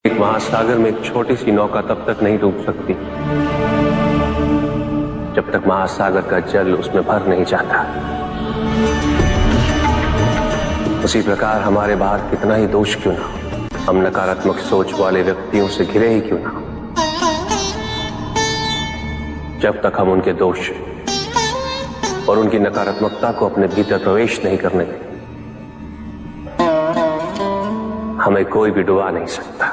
एक महासागर में एक छोटी सी नौका तब तक नहीं डूब सकती जब तक महासागर का जल उसमें भर नहीं जाता। उसी प्रकार हमारे बाहर कितना ही दोष क्यों ना हो, हम नकारात्मक सोच वाले व्यक्तियों से घिरे ही क्यों ना हो, जब तक हम उनके दोष और उनकी नकारात्मकता को अपने भीतर प्रवेश नहीं करने दें, हमें कोई भी डुबा नहीं सकता।